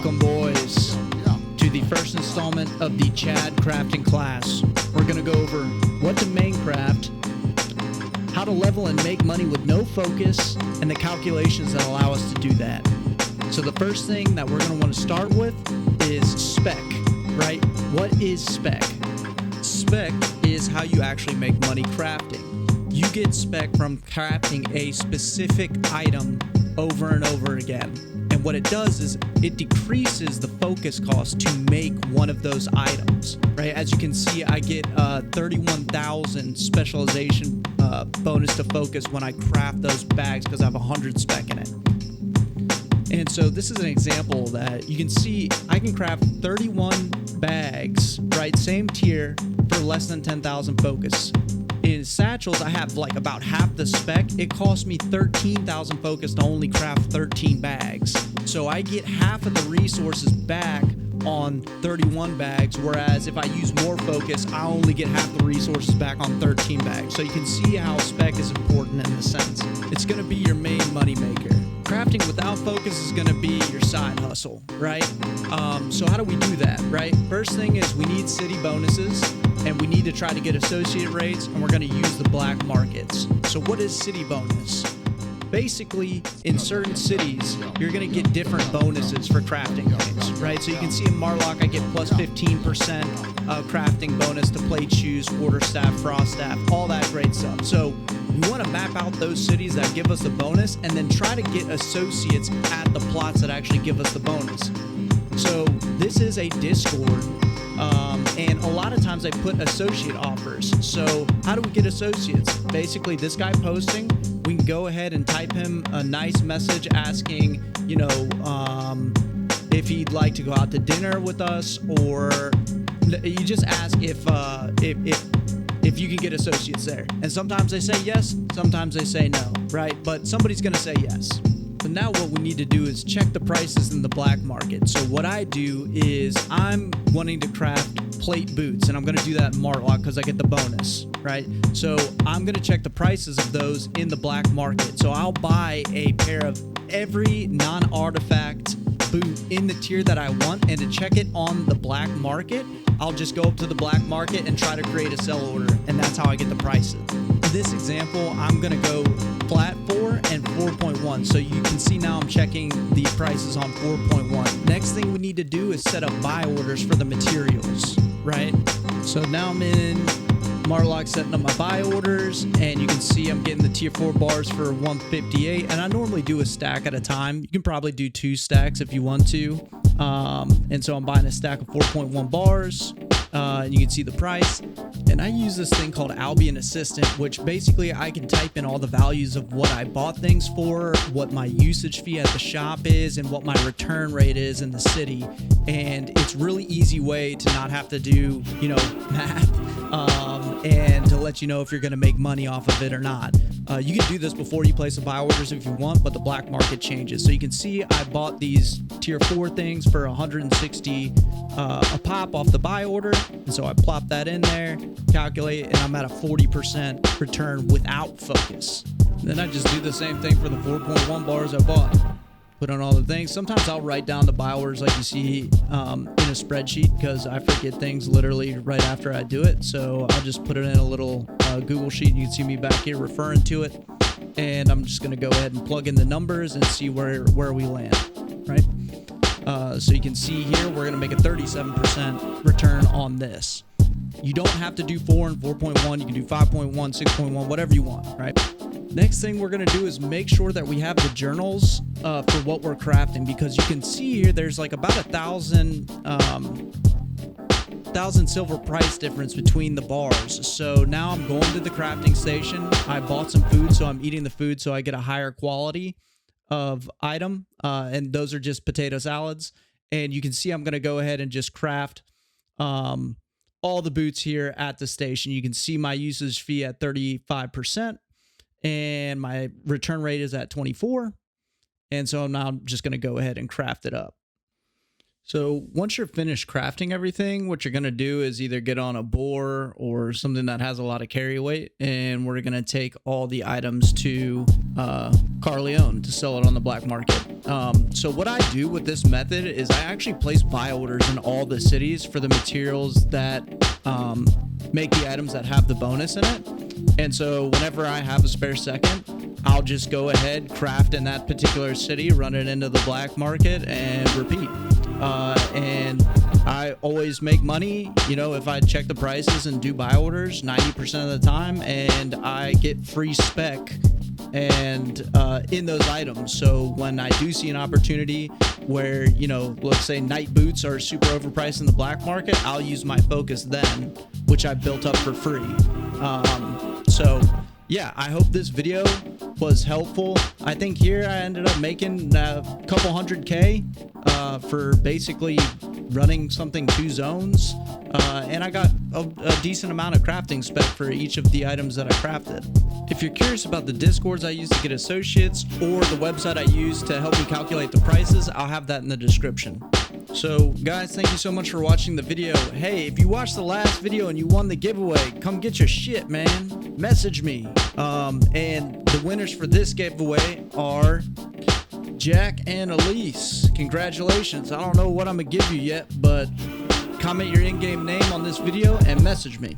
Welcome, boys, to the first installment of the Chad crafting class. We're going to go over what to main craft, how to level and make money with no focus, and the calculations that allow us to do that. So the first thing that we're going to want to start with is spec, right? What is spec? Spec is how you actually make money crafting. You get spec from crafting a specific item over and over again. And what it does is it decreases the focus cost to make one of those items, right? As you can see, I get 31,000 specialization bonus to focus when I craft those bags because I have 100 spec in it. And so this is an example that you can see I can craft 31 bags, right? Same tier for less than 10,000 focus. In satchels, I have like about half the spec. It costs me 13,000 focus to only craft 13 bags. So I get half of the resources back on 31 bags, whereas if I use more focus, I only get half the resources back on 13 bags. So you can see how spec is important in this sense. It's going to be your main money maker. Crafting without focus is going to be your side hustle, right? So how do we do that, right? First thing is we need city bonuses, and we need to try to get associate rates, and we're going to use the black markets. So what is city bonus? Basically, in certain cities, you're going to get different bonuses for crafting things, right? So you can see in Marlock, I get plus 15% crafting bonus to plate shoes, quarterstaff, frost staff, all that great stuff. So we want to map out those cities that give us the bonus and then try to get associates at the plots that actually give us the bonus. So this is a Discord, and a lot of times I put associate offers. So how do we get associates? Basically, this guy posting, we can go ahead and type him a nice message asking, you know, if he'd like to go out to dinner with us, or you just ask if you can get associates there. And sometimes they say yes, sometimes they say no, right? But somebody's going to say yes. But now what we need to do is check the prices in the black market. So what I do is I'm wanting to craft plate boots, and I'm going to do that in Marlock because I get the bonus, right? So I'm going to check the prices of those in the black market. So I'll buy a pair of every non-artifact boot in the tier that I want, and to check it on the black market, I'll just go up to the black market and try to create a sell order, and that's how I get the prices. In this example, I'm going to go flat 4 and 4.1. So you can see now I'm checking the prices on 4.1. Next thing we need to do is set up buy orders for the materials, right? So now I'm in Marlock setting up my buy orders, and you can see I'm getting the tier 4 bars for 158, and I normally do a stack at a time. You can probably do 2 stacks if you want to. And so I'm buying a stack of 4.1 bars. You can see the price, and I use this thing called Albion Assistant, which basically I can type in all the values of what I bought things for, what my usage fee at the shop is, and what my return rate is in the city. And it's really easy way to not have to do, you know, math, and to let you know if you're going to make money off of it or not. You can do this before you place the buy orders if you want, but the black market changes. So you can see I bought these tier 4 things for 160 a pop off the buy order, and so I plop that in there, calculate, and I'm at a 40% return without focus. And then I just do the same thing for the 4.1 bars I bought. Put on all the things. Sometimes I'll write down the buy orders like you see in a spreadsheet, because I forget things literally right after I do it. So I'll just put it in a little Google sheet. You can see me back here referring to it, and I'm just going to go ahead and plug in the numbers and see where we land, right? So you can see here we're going to make a 37% return on this. You don't have to do 4 and 4.1. You can do 5.1, 6.1, whatever you want, right? Next thing we're going to do is make sure that we have the journals for what we're crafting, because you can see here there's like about 1,000 silver price difference between the bars. So now I'm going to the crafting station. I bought some food, so I'm eating the food so I get a higher quality of item, and those are just potato salads. And you can see I'm going to go ahead and just craft all the boots here at the station. You can see my usage fee at 35%. And my return rate is at 24. And so now I'm just going to go ahead and craft it up. So once you're finished crafting everything, what you're going to do is either get on a boar or something that has a lot of carry weight, and we're going to take all the items to Carleone to sell it on the black market. So what I do with this method is I actually place buy orders in all the cities for the materials that make the items that have the bonus in it. And so whenever I have a spare second, I'll just go ahead, craft in that particular city, run it into the black market, and repeat. And I always make money, you know, if I check the prices and do buy orders 90% of the time, and I get free spec and in those items. So when I do see an opportunity where, you know, let's say night boots are super overpriced in the black market, I'll use my focus then, which I built up for free. So yeah, I hope this video was helpful. I think here I ended up making a couple $100K for basically running something 2 zones, and I got a decent amount of crafting spec for each of the items that I crafted. If you're curious about the discords I use to get associates or the website I use to help me calculate the prices, I'll have that in the description. So guys, thank you so much for watching the video. Hey, if you watched the last video and you won the giveaway, come get your shit, man. Message me. And the winners for this giveaway are Jack and Elise. Congratulations. I don't know what I'm gonna give you yet, but comment your in-game name on this video and message me.